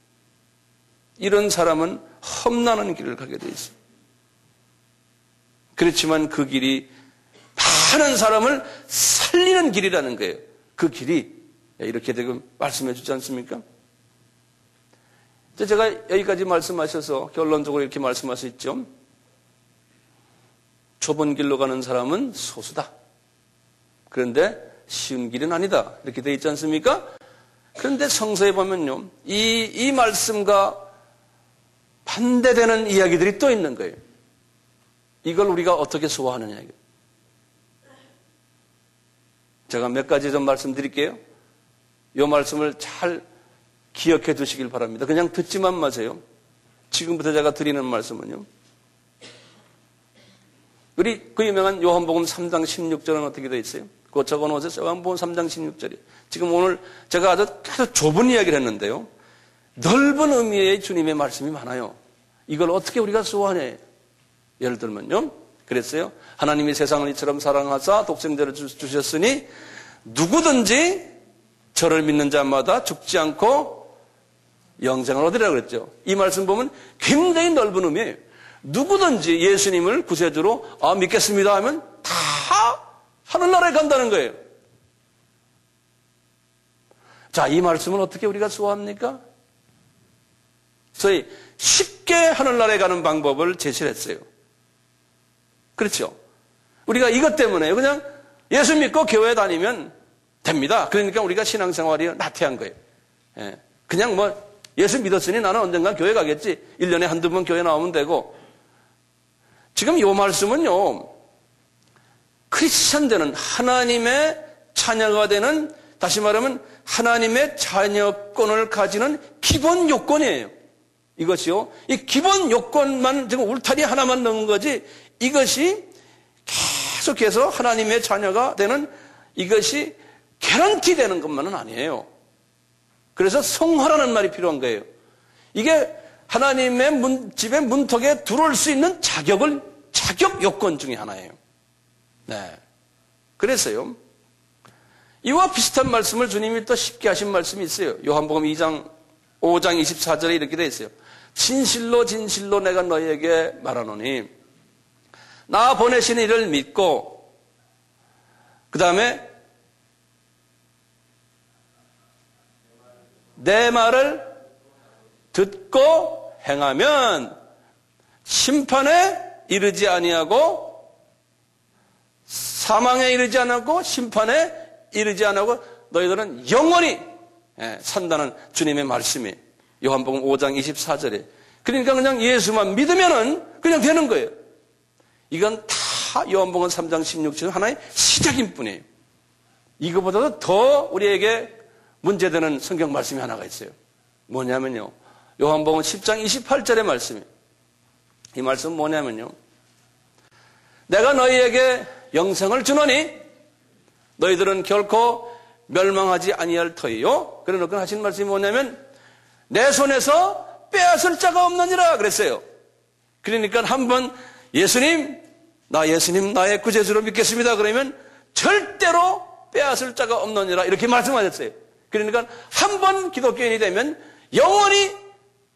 이런 사람은 험난한 길을 가게 돼 있어요. 그렇지만 그 길이 많은 사람을 살리는 길이라는 거예요. 그 길이 이렇게 지금 말씀해 주지 않습니까? 제가 여기까지 말씀하셔서 결론적으로 이렇게 말씀할 수 있죠. 좁은 길로 가는 사람은 소수다. 그런데 쉬운 길은 아니다. 이렇게 되어 있지 않습니까? 그런데 성서에 보면요, 이 말씀과 반대되는 이야기들이 또 있는 거예요. 이걸 우리가 어떻게 소화하느냐. 제가 몇 가지 좀 말씀드릴게요. 이 말씀을 잘 기억해 두시길 바랍니다. 그냥 듣지만 마세요. 지금부터 제가 드리는 말씀은요, 우리 그 유명한 요한복음 3장 16절은 어떻게 되어 있어요? 그거 적어놓으세요. 요한복음 3장 16절이에요. 지금 오늘 제가 아주 좁은 이야기를 했는데요, 넓은 의미의 주님의 말씀이 많아요. 이걸 어떻게 우리가 소화하냐. 예를 들면요, 그랬어요. 하나님이 세상을 이처럼 사랑하사 독생자를 주셨으니 누구든지 저를 믿는 자마다 죽지 않고 영생을 얻으리라 그랬죠. 이 말씀 보면 굉장히 넓은 의미예요. 누구든지 예수님을 구세주로 믿겠습니다 하면 다 하늘나라에 간다는 거예요. 자, 이 말씀은 어떻게 우리가 소화합니까? 소위 쉽게 하늘나라에 가는 방법을 제시를 했어요. 그렇죠? 우리가 이것 때문에 그냥 예수 믿고 교회 다니면 됩니다. 그러니까 우리가 신앙생활이 나태한 거예요. 예. 그냥 예수 믿었으니 나는 언젠가 교회 가겠지. 1년에 한두 번 교회 나오면 되고. 지금 이 말씀은요, 크리스찬 되는 하나님의 자녀가 되는, 다시 말하면 하나님의 자녀권을 가지는 기본 요건이에요. 이것이요, 이 기본 요건만 지금 울타리 하나만 넣은 거지, 이것이 계속해서 하나님의 자녀가 되는, 이것이 개런티 되는 것만은 아니에요. 그래서 성화라는 말이 필요한 거예요. 이게 하나님의 집의 문턱에 들어올 수 있는 자격 요건 중에 하나예요. 네. 그래서요, 이와 비슷한 말씀을 주님이 또 쉽게 하신 말씀이 있어요. 요한복음 5장 24절에 이렇게 되어 있어요. 진실로 진실로 내가 너희에게 말하노니 나 보내신 이를 믿고, 그 다음에 내 말을 듣고 행하면 심판에 이르지 아니하고, 사망에 이르지 않고 심판에 이르지 않고 너희들은 영원히 산다는 주님의 말씀이 요한복음 5장 24절에. 그러니까 그냥 예수만 믿으면은 그냥 되는 거예요. 이건 다 요한복음 3장 16절 하나의 시작인 뿐이에요. 이거보다도 더 우리에게 문제되는 성경 말씀이 하나가 있어요. 뭐냐면요, 요한복음 10장 28절의 말씀이에요. 이 말씀은 뭐냐면요, 내가 너희에게 영생을 주노니 너희들은 결코 멸망하지 아니할 터이요. 그래놓고 하신 말씀이 뭐냐면 내 손에서 빼앗을 자가 없느니라 그랬어요. 그러니까 한번 예수님 나의 구세주로 믿겠습니다 그러면 절대로 빼앗을 자가 없느니라 이렇게 말씀하셨어요. 그러니까 한번 기독교인이 되면 영원히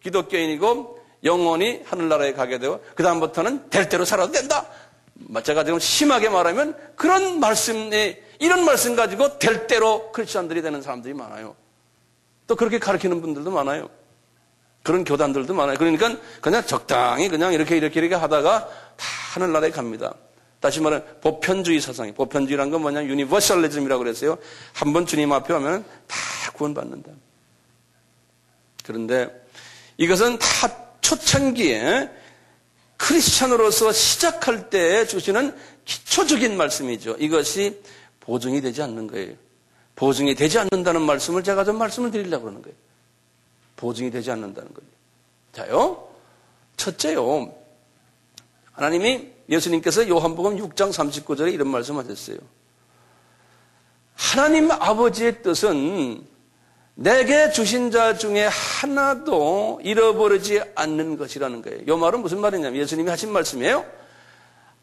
기독교인이고 영원히 하늘나라에 가게 되고 그 다음부터는 될 대로 살아도 된다. 제가 지금 심하게 말하면 그런 말씀이, 이런 말씀 가지고 될 대로 크리스찬들이 되는 사람들이 많아요. 또 그렇게 가르치는 분들도 많아요. 그런 교단들도 많아요. 그러니까 그냥 적당히 그냥 이렇게 하다가 다 하늘나라에 갑니다. 다시 말하면 보편주의 사상이, 보편주의란 건 뭐냐면 유니버셜리즘이라고 그랬어요. 한번 주님 앞에 오면 다 구원받는다. 그런데 이것은 다 초창기에 크리스찬으로서 시작할 때 주시는 기초적인 말씀이죠. 이것이 보증이 되지 않는 거예요. 보증이 되지 않는다는 말씀을 제가 좀 말씀을 드리려고 그러는 거예요. 보증이 되지 않는다는 거예요. 자요, 첫째요. 하나님이, 예수님께서 요한복음 6장 39절에 이런 말씀하셨어요. 하나님 아버지의 뜻은 내게 주신 자 중에 하나도 잃어버리지 않는 것이라는 거예요. 이 말은 무슨 말이냐면 예수님이 하신 말씀이에요.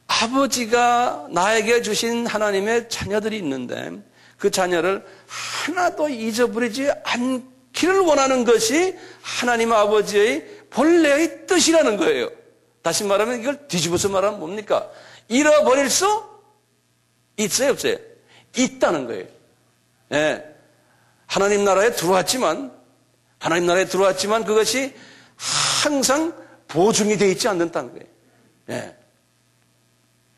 아버지가 나에게 주신 하나님의 자녀들이 있는데 그 자녀를 하나도 잊어버리지 않기를 원하는 것이 하나님 아버지의 본래의 뜻이라는 거예요. 다시 말하면 이걸 뒤집어서 말하면 뭡니까? 잃어버릴 수 있어요, 없어요? 있다는 거예요. 예. 하나님 나라에 들어왔지만 그것이 항상 보증이 되어 있지 않는다는 거예요. 예.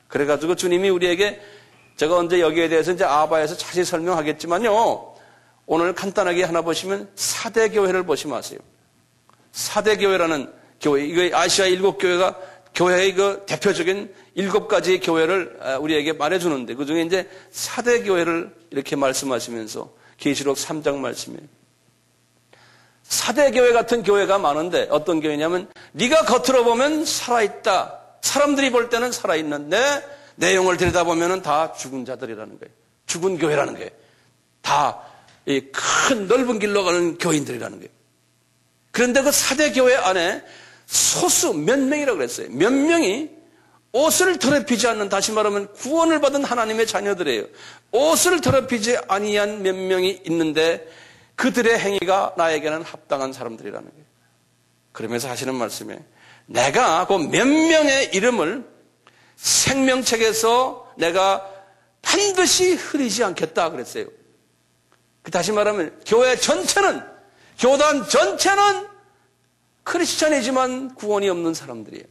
그래가지고 주님이 우리에게, 제가 언제 여기에 대해서 이제 아바에서 자세히 설명하겠지만요, 오늘 간단하게 하나 보시면 사대교회를 보시면 아세요. 사대교회라는 교회, 이거 아시아 7교회가 교회의 그 대표적인 7가지의 교회를 우리에게 말해주는데 그 중에 이제 사대교회를 이렇게 말씀하시면서 계시록 3장 말씀이에요. 사대교회 같은 교회가 많은데 어떤 교회냐면 네가 겉으로 보면 살아있다. 사람들이 볼 때는 살아있는데 내용을 들여다보면 다 죽은 자들이라는 거예요. 죽은 교회라는 거예요. 다 큰 넓은 길로 가는 교인들이라는 거예요. 그런데 그 사대교회 안에 소수 몇 명이라고 그랬어요. 몇 명이 옷을 더럽히지 않는, 다시 말하면 구원을 받은 하나님의 자녀들이에요. 옷을 더럽히지 아니한 몇 명이 있는데 그들의 행위가 나에게는 합당한 사람들이라는 거예요. 그러면서 하시는 말씀에 내가 그 몇 명의 이름을 생명책에서 내가 반드시 흐리지 않겠다 그랬어요. 다시 말하면 교회 전체는, 교단 전체는 크리스찬이지만 구원이 없는 사람들이에요.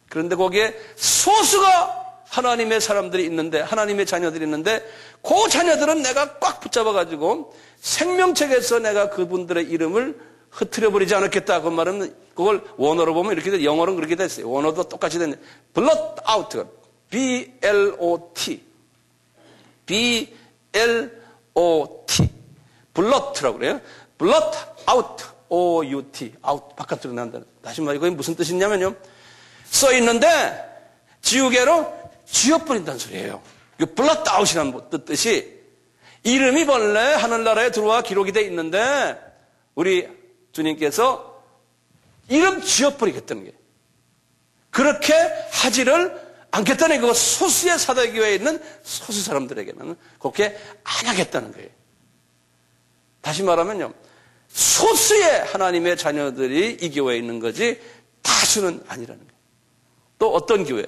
그런데 거기에 소수가 하나님의 사람들이 있는데, 하나님의 자녀들이 있는데 그 자녀들은 내가 꽉 붙잡아가지고 생명책에서 내가 그분들의 이름을 흐트려버리지 않았겠다. 그 말은 그걸 원어로 보면 이렇게 돼. 영어로는 그렇게 됐어요. 원어도 똑같이 됐네. blot out. B-L-O-T. B-L-O-T. blot라고 그래요. blot out. O-U-T. out. 바깥으로 난다. 다시 말해, 그게 무슨 뜻이냐면요. 써 있는데 지우개로 지워버린다는 소리예요. 이 blot out이라는 뜻이 이름이 본래 하늘나라에 들어와 기록이 돼 있는데 우리 주님께서 이름 지워버리겠다는 게, 그렇게 하지를 않겠다는 게, 소수의 사대교회에 있는 소수 사람들에게는 그렇게 안 하겠다는 거예요. 다시 말하면요, 소수의 하나님의 자녀들이 이 교회에 있는 거지 다수는 아니라는 거예요. 또 어떤 교회?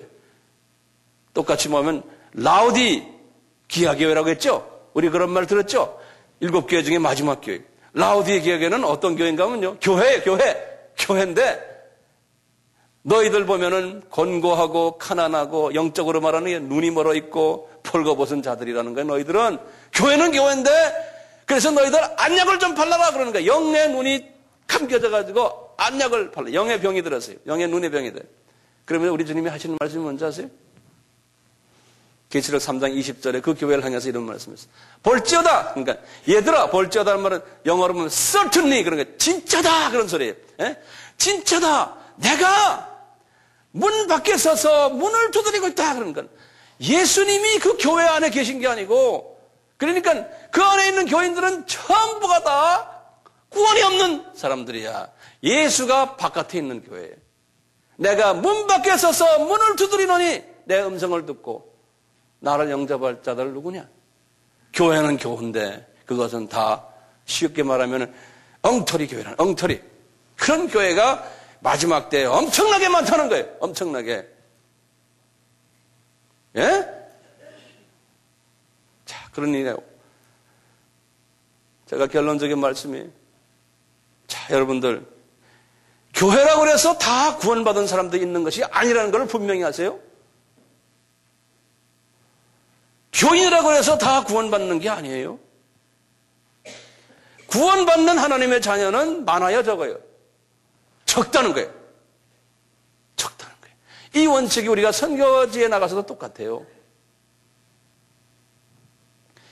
똑같이 보면 라오디기아 교회라고 했죠? 우리 그런 말 들었죠? 7교회 중에 마지막 교회. 라오디기아 교회는 어떤 교회인가 하면요, 교회인데 너희들 보면은 곤고하고 가난하고 영적으로 말하는 눈이 멀어 있고 펄거벗은 자들이라는 거예요. 너희들은 교회는 교회인데 그래서 너희들 안약을 좀 발라라 그러는 거예요. 영의 눈이 감겨져 가지고 안약을 발라. 영의 병이 들었어요. 영의 눈의 병이 돼. 그러면 우리 주님이 하시는 말씀이 뭔지 아세요? 계시록 3장 20절에 그 교회를 향해서 이런 말씀이었어요. 볼지어다. 그러니까 얘들아, 볼지어다는 말은 영어로 보면 certainly 그런 거예요. 진짜다 그런 소리예요. 예? 진짜다. 내가 문 밖에 서서 문을 두드리고 있다 그런 건 예수님이 그 교회 안에 계신 게 아니고, 그러니까 그 안에 있는 교인들은 전부가 다 구원이 없는 사람들이야. 예수가 바깥에 있는 교회예요. 내가 문 밖에 서서 문을 두드리노니 내 음성을 듣고 나를 영접할 자들 누구냐? 교회는 교회인데 그것은 다 쉽게 말하면 엉터리 교회라는, 엉터리. 그런 교회가 마지막 때에 엄청나게 많다는 거예요. 엄청나게. 예? 자, 그러니까요. 제가 결론적인 말씀이, 자, 여러분들, 교회라고 해서 다 구원받은 사람들이 있는 것이 아니라는 걸 분명히 아세요? 교인이라고 해서 다 구원받는 게 아니에요. 구원받는 하나님의 자녀는 많아요, 적어요? 적다는 거예요. 적다는 거예요. 이 원칙이 우리가 선교지에 나가서도 똑같아요.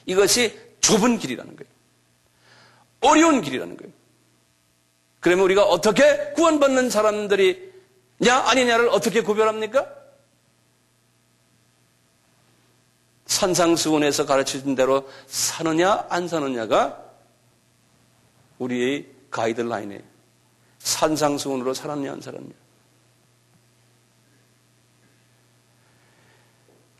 이것이 좁은 길이라는 거예요. 어려운 길이라는 거예요. 그러면 우리가 어떻게 구원받는 사람들이냐 아니냐를 어떻게 구별합니까? 산상수훈에서 가르쳐준 대로 사느냐 안 사느냐가 우리의 가이드라인이에요. 산상수훈으로 살았냐 안 살았냐.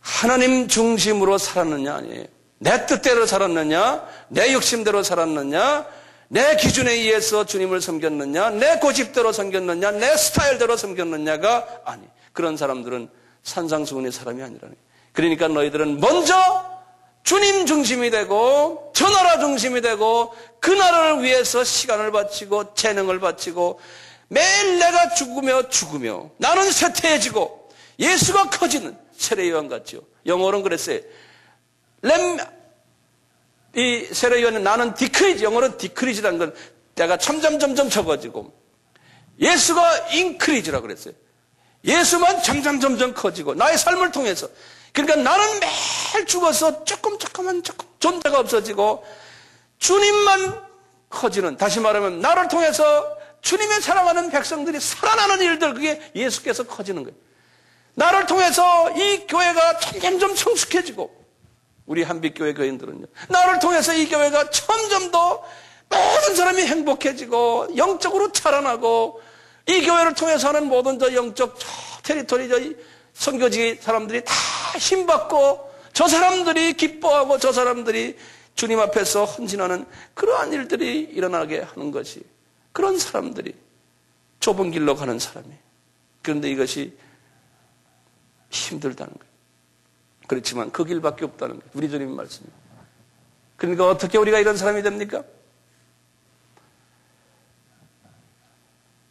하나님 중심으로 살았느냐 아니에요. 내 뜻대로 살았느냐, 내 욕심대로 살았느냐, 내 기준에 의해서 주님을 섬겼느냐, 내 고집대로 섬겼느냐, 내 스타일대로 섬겼느냐가 아니. 그런 사람들은 산상수훈의 사람이 아니라는 거예요. 그러니까 너희들은 먼저 주님 중심이 되고 저 나라 중심이 되고 그 나라를 위해서 시간을 바치고 재능을 바치고 매일 내가 죽으며 나는 쇠퇴해지고 예수가 커지는 세례요한 같죠. 영어로는 그랬어요. 이 세례요한은 나는 디크리지, 영어로는 디크리지라는 건 내가 점점 적어지고 예수가 인크리지라고 그랬어요. 예수만 점점 커지고 나의 삶을 통해서. 그러니까 나는 매일 죽어서 조금 존재가 없어지고 주님만 커지는, 다시 말하면 나를 통해서 주님의 사랑하는 백성들이 살아나는 일들, 그게 예수께서 커지는 거예요. 나를 통해서 이 교회가 점점 성숙해지고 우리 한빛교회 교인들은요. 나를 통해서 이 교회가 점점 더 모든 사람이 행복해지고 영적으로 자라나고 이 교회를 통해서 하는 모든 저 영적 테리토리 저 선교지 사람들이 다 힘받고 저 사람들이 기뻐하고 저 사람들이 주님 앞에서 헌신하는 그러한 일들이 일어나게 하는 것이 그런 사람들이 좁은 길로 가는 사람이에요. 그런데 이것이 힘들다는 거예요. 그렇지만 그 길밖에 없다는 거예요. 우리 주님 말씀입니다. 그러니까 어떻게 우리가 이런 사람이 됩니까?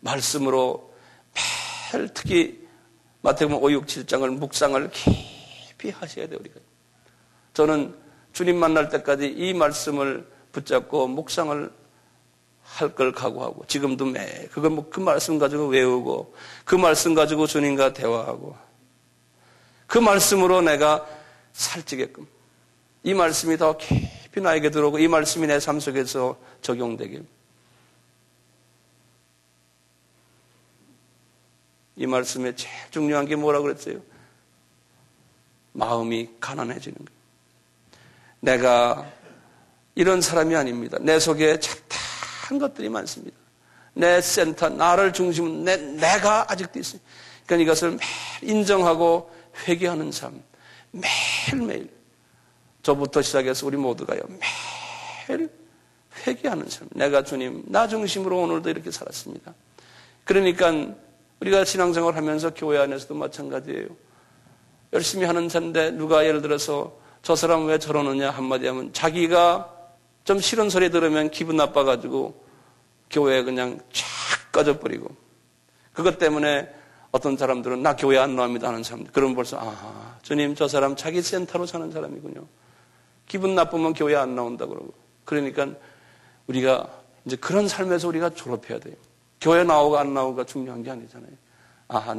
말씀으로 매일 특히 마태복음 5, 6, 7장을 묵상을 깊이 하셔야 돼요. 우리가. 저는 주님 만날 때까지 이 말씀을 붙잡고 묵상을 할 걸 각오하고 지금도 매일 그 말씀 가지고 외우고 그 말씀 가지고 주님과 대화하고 그 말씀으로 내가 살찌게끔 이 말씀이 더 깊이 나에게 들어오고 이 말씀이 내 삶 속에서 적용되길. 이 말씀에 제일 중요한 게 뭐라고 그랬어요? 마음이 가난해지는 거예요. 내가 이런 사람이 아닙니다. 내 속에 착한 것들이 많습니다. 내 센터, 나를 중심으로 내가 아직도 있습니다. 그러니까 이것을 매일 인정하고 회개하는 삶. 매일매일. 저부터 시작해서 우리 모두가요. 매일 회개하는 삶. 내가 주님, 나 중심으로 오늘도 이렇게 살았습니다. 그러니까 우리가 신앙생활 하면서 교회 안에서도 마찬가지예요. 열심히 하는 자인데 누가 예를 들어서 저 사람 왜 저러느냐 한마디 하면 자기가 좀 싫은 소리 들으면 기분 나빠가지고 교회에 그냥 쫙 꺼져버리고 그것 때문에 어떤 사람들은 나 교회 안 나옵니다 하는 사람들. 그러면 벌써 주님 저 사람 자기 센터로 사는 사람이군요. 기분 나쁘면 교회 안 나온다 그러고. 그러니까 우리가 이제 그런 삶에서 우리가 졸업해야 돼요. 교회 나오고 안 나오고가 중요한 게 아니잖아요.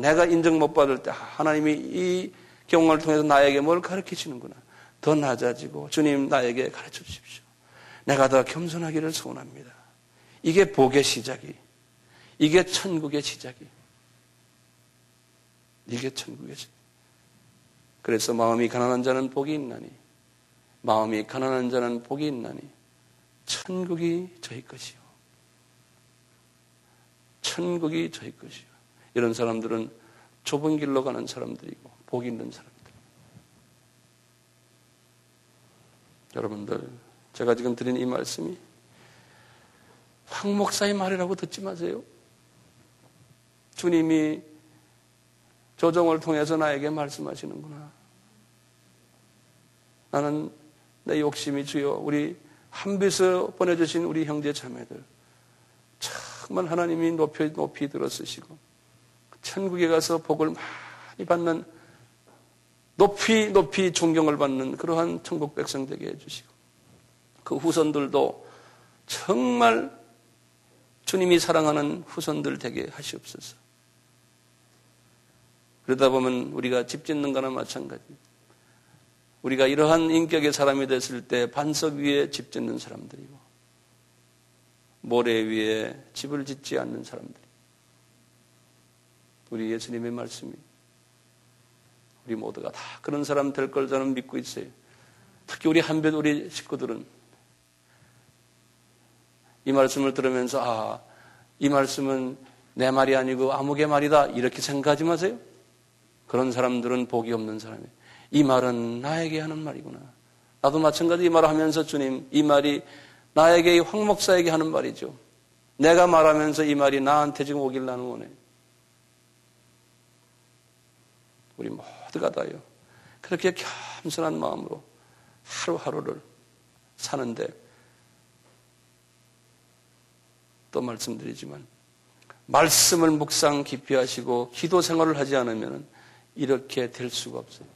내가 인정 못 받을 때 하나님이 이 경험을 통해서 나에게 뭘 가르치시는구나. 더 낮아지고 주님 나에게 가르쳐 주십시오. 내가 더 겸손하기를 소원합니다. 이게 복의 시작이. 이게 천국의 시작이. 이게 천국의 시작. 그래서 마음이 가난한 자는 복이 있나니 마음이 가난한 자는 복이 있나니 천국이 저희 것이요. 천국이 저희 것이요. 이런 사람들은 좁은 길로 가는 사람들이고 복 있는 사람들. 여러분들 제가 지금 드린 이 말씀이 황 목사의 말이라고 듣지 마세요. 주님이 조정을 통해서 나에게 말씀하시는구나. 나는 내 욕심이 주여 우리 한빛을 보내주신 우리 형제 자매들 정말 하나님이 높이 들어쓰시고 천국에 가서 복을 많이 받는 높이 높이 존경을 받는 그러한 천국 백성 되게 해주시고 그 후손들도 정말 주님이 사랑하는 후손들 되게 하시옵소서. 그러다 보면 우리가 집 짓는 거나 마찬가지입니다. 우리가 이러한 인격의 사람이 됐을 때 반석 위에 집 짓는 사람들이고 모래 위에 집을 짓지 않는 사람들이 우리 예수님의 말씀입니다. 우리 모두가 다 그런 사람 될 걸 저는 믿고 있어요. 특히 우리 한별 우리 식구들은 이 말씀을 들으면서 이 말씀은 내 말이 아니고 아무개 말이다 이렇게 생각하지 마세요. 그런 사람들은 복이 없는 사람이에요. 이 말은 나에게 하는 말이구나. 나도 마찬가지 이 말을 하면서 주님 이 말이 나에게 황 목사에게 하는 말이죠. 내가 말하면서 이 말이 나한테 지금 오길 나는 원해. 우리 모두가 다요. 그렇게 겸손한 마음으로 하루하루를 사는데 또 말씀드리지만 말씀을 묵상 깊이 하시고 기도 생활을 하지 않으면 이렇게 될 수가 없어요.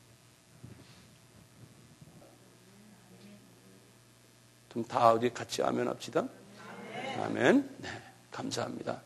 좀 다 어디 같이 아멘 합시다. 아멘. 네, 감사합니다.